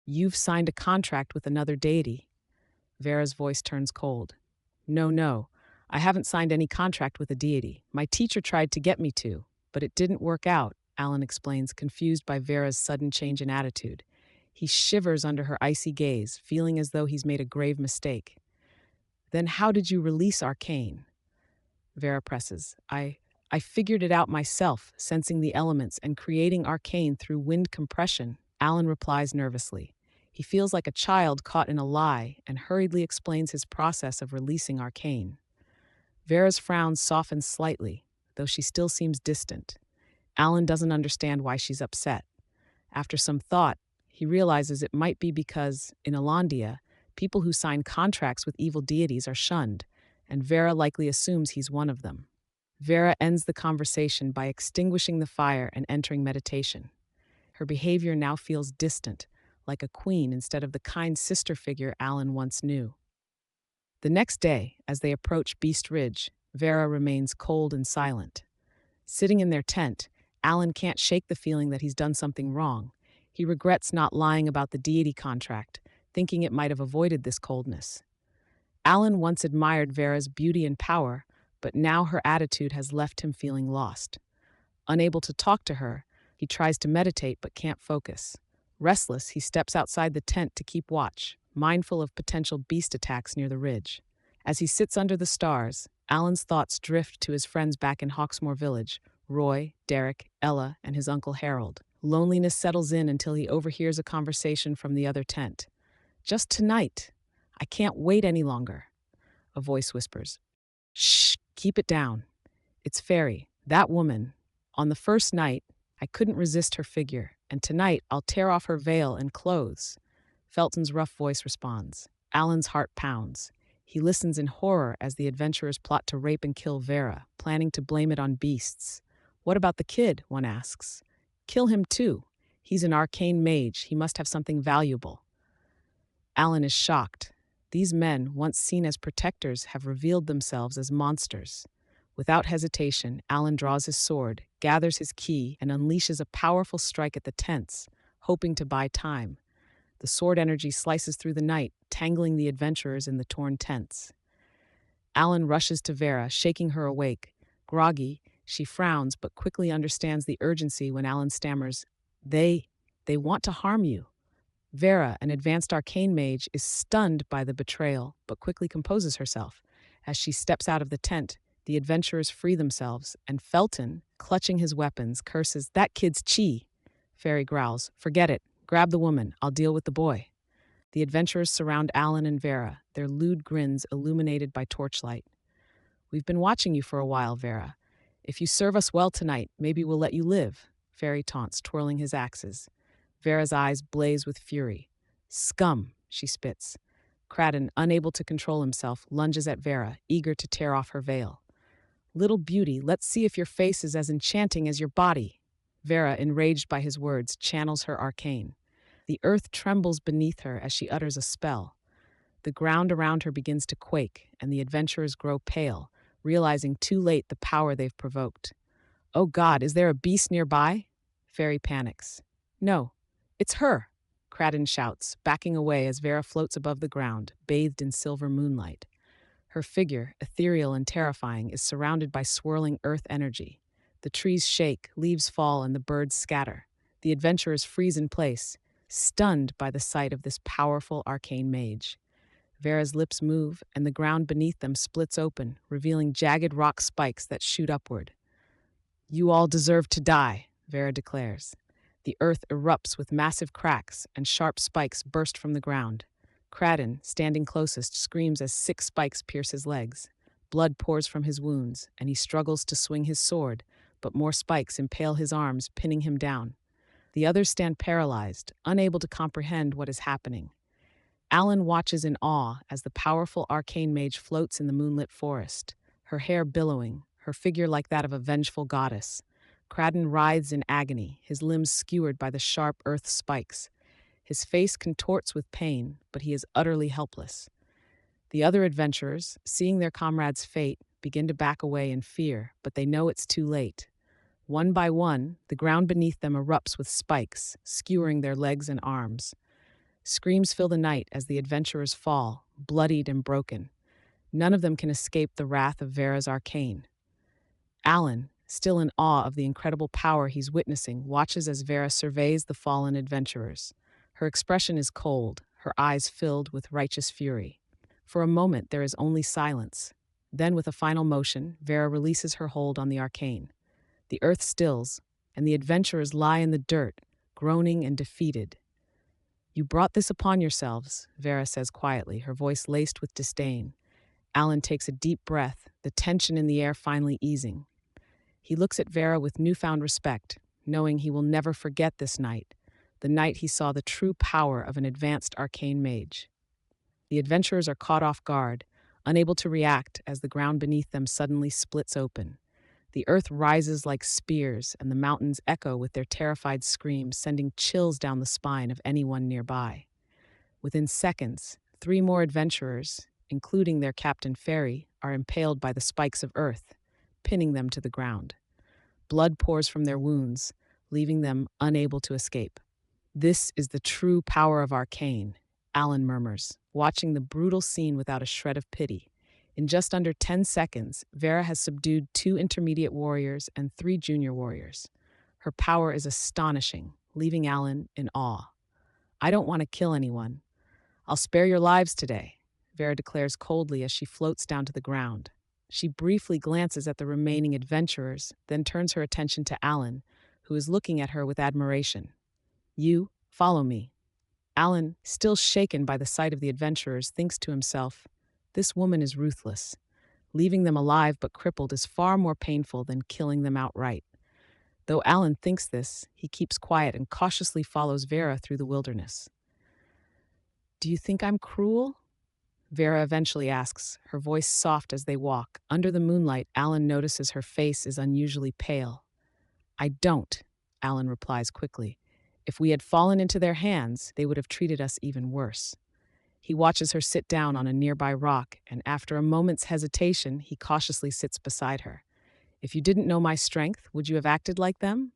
You've signed a contract with another deity. Vera's voice turns cold. No, no, I haven't signed any contract with a deity. My teacher tried to get me to, but it didn't work out, Alan explains, confused by Vera's sudden change in attitude. He shivers under her icy gaze, feeling as though he's made a grave mistake. Then how did you release Arcane? Vera presses. I figured it out myself, sensing the elements and creating Arcane through wind compression, Alan replies nervously. He feels like a child caught in a lie and hurriedly explains his process of releasing Arcane. Vera's frown softens slightly, though she still seems distant. Alan doesn't understand why she's upset. After some thought, he realizes it might be because, in Alandia, people who sign contracts with evil deities are shunned, and Vera likely assumes he's one of them. Vera ends the conversation by extinguishing the fire and entering meditation. Her behavior now feels distant, like a queen instead of the kind sister figure Alan once knew. The next day, as they approach Beast Ridge, Vera remains cold and silent. Sitting in their tent, Alan can't shake the feeling that he's done something wrong. He regrets not lying about the deity contract, thinking it might have avoided this coldness. Alan once admired Vera's beauty and power, but now her attitude has left him feeling lost. Unable to talk to her, he tries to meditate but can't focus. Restless, he steps outside the tent to keep watch, mindful of potential beast attacks near the ridge. As he sits under the stars, Alan's thoughts drift to his friends back in Hawksmoor Village, Roy, Derek, Ella, and his uncle Harold. Loneliness settles in until he overhears a conversation from the other tent. Just tonight. I can't wait any longer. A voice whispers. Shh, keep it down. It's Fairy, that woman. On the first night, I couldn't resist her figure, and tonight I'll tear off her veil and clothes. Felton's rough voice responds. Alan's heart pounds. He listens in horror as the adventurers plot to rape and kill Vera, planning to blame it on beasts. What about the kid, one asks. Kill him too. He's an arcane mage. He must have something valuable. Alan is shocked. These men, once seen as protectors, have revealed themselves as monsters. Without hesitation, Alan draws his sword, gathers his key, and unleashes a powerful strike at the tents, hoping to buy time. The sword energy slices through the night, tangling the adventurers in the torn tents. Alan rushes to Vera, shaking her awake. Groggy, she frowns but quickly understands the urgency when Alan stammers, They want to harm you. Vera, an advanced arcane mage, is stunned by the betrayal, but quickly composes herself. As she steps out of the tent, the adventurers free themselves, and Felton, clutching his weapons, curses, That kid's chi. Fairy growls, Forget it. Grab the woman. I'll deal with the boy. The adventurers surround Alan and Vera, their lewd grins illuminated by torchlight. We've been watching you for a while, Vera. If you serve us well tonight, maybe we'll let you live, Fairy taunts, twirling his axes. Vera's eyes blaze with fury. Scum, she spits. Cradden, unable to control himself, lunges at Vera, eager to tear off her veil. Little beauty, let's see if your face is as enchanting as your body. Vera, enraged by his words, channels her arcane. The earth trembles beneath her as she utters a spell. The ground around her begins to quake, and the adventurers grow pale, realizing too late the power they've provoked. Oh God, is there a beast nearby? Fairy panics. No, it's her, Cradden shouts, backing away as Vera floats above the ground, bathed in silver moonlight. Her figure, ethereal and terrifying, is surrounded by swirling earth energy. The trees shake, leaves fall, and the birds scatter. The adventurers freeze in place, stunned by the sight of this powerful arcane mage. Vera's lips move, and the ground beneath them splits open, revealing jagged rock spikes that shoot upward. You all deserve to die, Vera declares. The earth erupts with massive cracks, and sharp spikes burst from the ground. Cradden, standing closest, screams as 6 spikes pierce his legs. Blood pours from his wounds, and he struggles to swing his sword, but more spikes impale his arms, pinning him down. The others stand paralyzed, unable to comprehend what is happening. Alan watches in awe as the powerful arcane mage floats in the moonlit forest, her hair billowing, her figure like that of a vengeful goddess. Cradden writhes in agony, his limbs skewered by the sharp earth spikes. His face contorts with pain, but he is utterly helpless. The other adventurers, seeing their comrade's fate, begin to back away in fear, but they know it's too late. One by one, the ground beneath them erupts with spikes, skewering their legs and arms. Screams fill the night as the adventurers fall, bloodied and broken. None of them can escape the wrath of Vera's arcane. Alan, still in awe of the incredible power he's witnessing, watches as Vera surveys the fallen adventurers. Her expression is cold, her eyes filled with righteous fury. For a moment, there is only silence. Then, with a final motion, Vera releases her hold on the arcane. The earth stills, and the adventurers lie in the dirt, groaning and defeated. "You brought this upon yourselves," Vera says quietly, her voice laced with disdain. Alan takes a deep breath, the tension in the air finally easing. He looks at Vera with newfound respect, knowing he will never forget this night, the night he saw the true power of an advanced arcane mage. The adventurers are caught off guard, unable to react as the ground beneath them suddenly splits open. The earth rises like spears, and the mountains echo with their terrified screams, sending chills down the spine of anyone nearby. Within seconds, 3 more adventurers, including their captain Fairy, are impaled by the spikes of earth, pinning them to the ground. Blood pours from their wounds, leaving them unable to escape. "This is the true power of arcane," Alan murmurs, watching the brutal scene without a shred of pity. In just under 10 seconds, Vera has subdued 2 intermediate warriors and 3 junior warriors. Her power is astonishing, leaving Alan in awe. "I don't want to kill anyone. I'll spare your lives today," Vera declares coldly as she floats down to the ground. She briefly glances at the remaining adventurers, then turns her attention to Alan, who is looking at her with admiration. "You, follow me." Alan, still shaken by the sight of the adventurers, thinks to himself, "This woman is ruthless. Leaving them alive but crippled is far more painful than killing them outright." Though Alan thinks this, he keeps quiet and cautiously follows Vera through the wilderness. "Do you think I'm cruel?" Vera eventually asks, her voice soft as they walk. Under the moonlight, Alan notices her face is unusually pale. "I don't," Alan replies quickly. "If we had fallen into their hands, they would have treated us even worse." He watches her sit down on a nearby rock, and after a moment's hesitation, he cautiously sits beside her. "If you didn't know my strength, would you have acted like them?"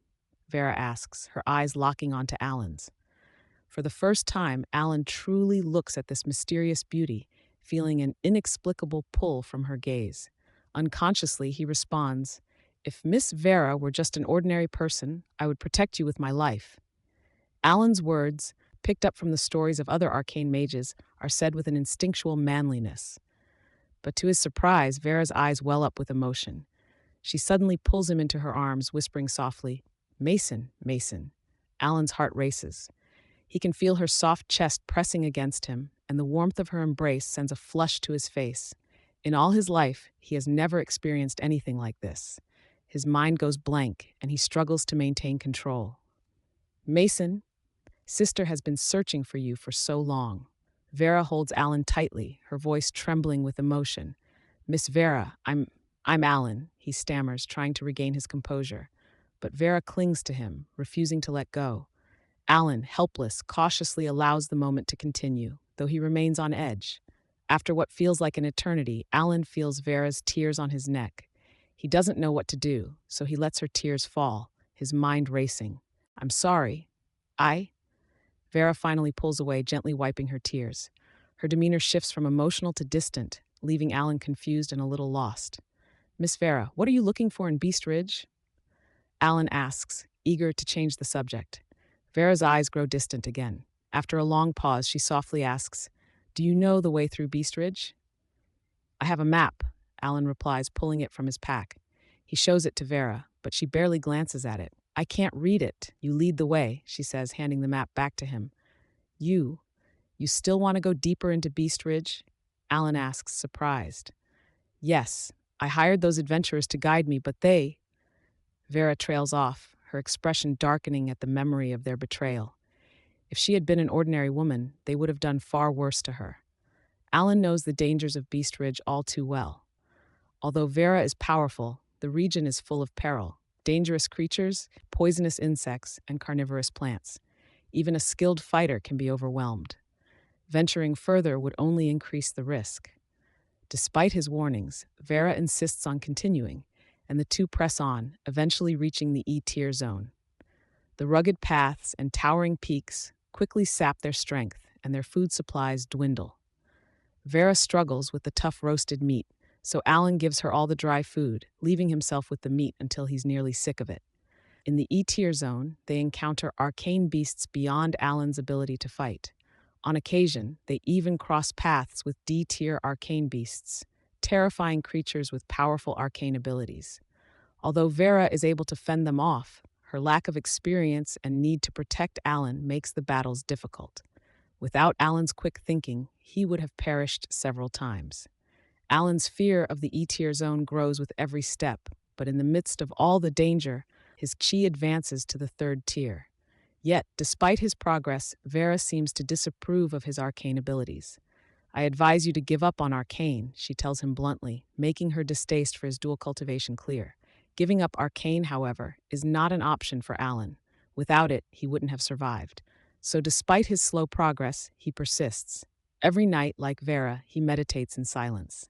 Vera asks, her eyes locking onto Alan's. For the first time, Alan truly looks at this mysterious beauty, feeling an inexplicable pull from her gaze. Unconsciously, he responds, "If Miss Vera were just an ordinary person, I would protect you with my life." Alan's words, picked up from the stories of other arcane mages, are said with an instinctual manliness. But to his surprise, Vera's eyes well up with emotion. She suddenly pulls him into her arms, whispering softly, "Mason, Mason." Alan's heart races. He can feel her soft chest pressing against him, and the warmth of her embrace sends a flush to his face. In all his life, he has never experienced anything like this. His mind goes blank, and he struggles to maintain control. "Mason, Sister has been searching for you for so long." Vera holds Alan tightly, her voice trembling with emotion. "Miss Vera, I'm Alan," he stammers, trying to regain his composure. But Vera clings to him, refusing to let go. Alan, helpless, cautiously allows the moment to continue, though he remains on edge. After what feels like an eternity, Alan feels Vera's tears on his neck. He doesn't know what to do, so he lets her tears fall, his mind racing. "I'm sorry. I..." Vera finally pulls away, gently wiping her tears. Her demeanor shifts from emotional to distant, leaving Alan confused and a little lost. "Miss Vera, what are you looking for in Beast Ridge?" Alan asks, eager to change the subject. Vera's eyes grow distant again. After a long pause, she softly asks, "Do you know the way through Beast Ridge?" "I have a map," Alan replies, pulling it from his pack. He shows it to Vera, but she barely glances at it. "I can't read it. You lead the way," she says, handing the map back to him. You still want to go deeper into Beast Ridge?" Alan asks, surprised. "Yes, I hired those adventurers to guide me, but they..." Vera trails off, her expression darkening at the memory of their betrayal. If she had been an ordinary woman, they would have done far worse to her. Alan knows the dangers of Beast Ridge all too well. Although Vera is powerful, the region is full of peril: dangerous creatures, poisonous insects, and carnivorous plants. Even a skilled fighter can be overwhelmed. Venturing further would only increase the risk. Despite his warnings, Vera insists on continuing, and the two press on, eventually reaching the E-tier zone. The rugged paths and towering peaks quickly sap their strength, and their food supplies dwindle. Vera struggles with the tough roasted meat, so Alan gives her all the dry food, leaving himself with the meat until he's nearly sick of it. In the E-tier zone, they encounter arcane beasts beyond Alan's ability to fight. On occasion, they even cross paths with D-tier arcane beasts, terrifying creatures with powerful arcane abilities. Although Vera is able to fend them off, her lack of experience and need to protect Alan makes the battles difficult. Without Alan's quick thinking, he would have perished several times. Alan's fear of the E-tier zone grows with every step, but in the midst of all the danger, his chi advances to the third tier. Yet, despite his progress, Vera seems to disapprove of his arcane abilities. I advise you to give up on arcane, she tells him bluntly, making her distaste for his dual cultivation clear. Giving up arcane, however, is not an option for Alan. Without it, he wouldn't have survived. So despite his slow progress, he persists. Every night, like Vera, he meditates in silence.